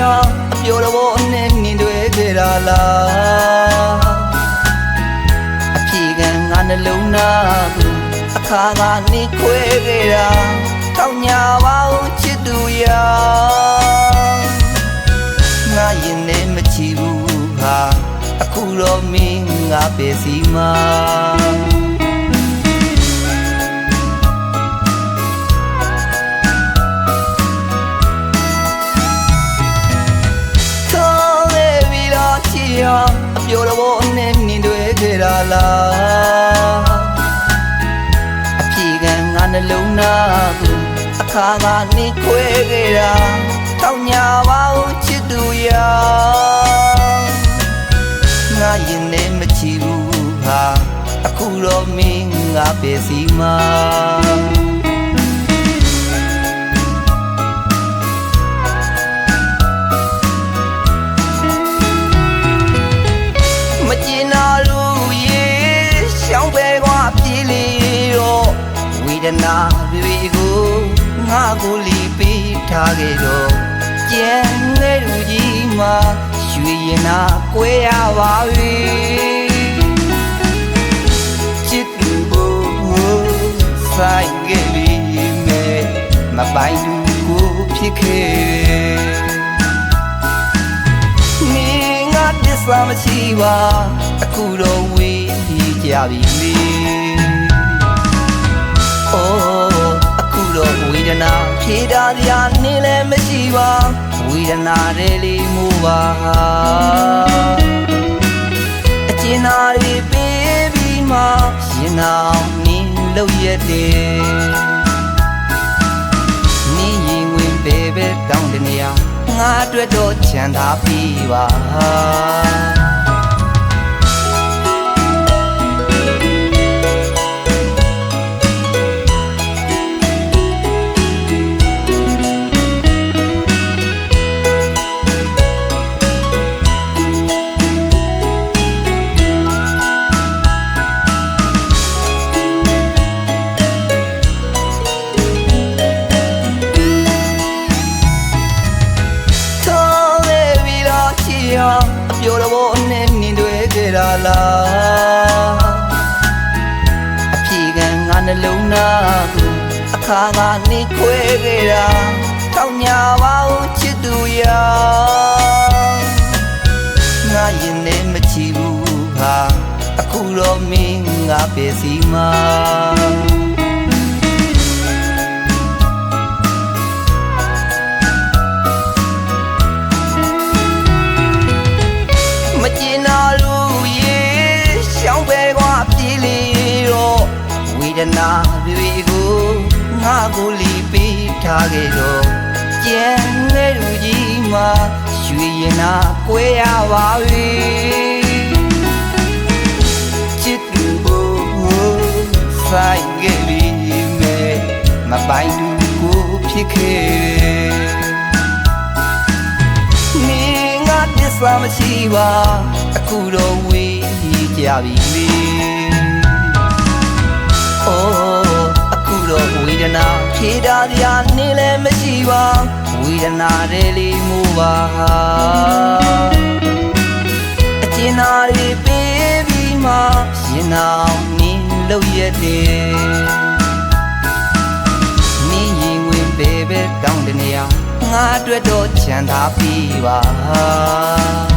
ပြောတော့နဲ့နင်တွေခဲ့တာလားအဖြေကငါနှလုံးသားကိုအခါကနေခွဲခဲ့တာတောင်းညာပါဦးချစ်သူရာငါရင်နဲ့မချီဘူးဟာအခုတော့မင်းငါပဲစီမှာပြောတော့နဲ့နင်တွေခဲ့တာလားအဖြေကငါနှလုံးသားကိုအခါကနေခွဲခဲ့တာတောင်းညာပါဦးချစ်သူရာငါရင်နဲ့မချီဘူးဟာအခုတော့မင်းငါပဲစီမှာဝေဒနာတွေကိုငါကိုလီပေးထားခဲ့တော့ကြံတဲ့လူကြီးမှာရွှေရင်နာကွဲရပါပြီချစ်သူကိုဆိုင်ခဲ့ပြီမဲ့မပိုင်သူကိုဖြစ်ခဲ့မင်းငါတစ္ဆာမရှိပါအခုတော့ဝေးကြပြီလေအခုတော့ဝေဒနာဖြေတာစရာနေလည်းမရှိပါဝေဒနာတွေလေးမို့ပါအကျဉ်းသားတွေပေးပြီးမှရင်အောင်နင်းလို့ရတယ်နင်းရင်ဝင်ပဲပဲတောင်းတနေရငါအတွက်တော့ချမ်းသာပြီပါပြောတော့နဲ့နင်တွေခဲ့တာလားအဖြေကငါနှလုံးသားကိုအခါကနေခွဲခဲ့တာတောင်းညာပါဦးချစ်သူရာငါရင်နဲ့မချီဘူးဟာအခုတော့မင်းငါပဲစီမှာဝေဒနာတွေကိုငါကိုလီပေးထားခဲ့တော့ကြံတဲ့လူကြီးမှာရွှေရင်နာကွဲရပါပြီချစ်သူကိုဆိုင်ခဲ့ပြီမဲ့မပိုင်သူကိုဖြစ်ခဲ့မင်းငါတစ္ဆာမရှိပါအခုတော့ဝေးကြပြီလေအခုတော့ဝေဒနာဖြေတာစရာနေလည်းမရှိပါဝေဒနာတွေလေးမို့ပါအကျဉ်းသားတွေပေးပြီးမှရင်အောင်နင်းလို့ရတယ်နင်းရင်ဝင်ပဲပဲတောင်းတနေရငါအတွက်တော့ချမ်းသာပြီပါ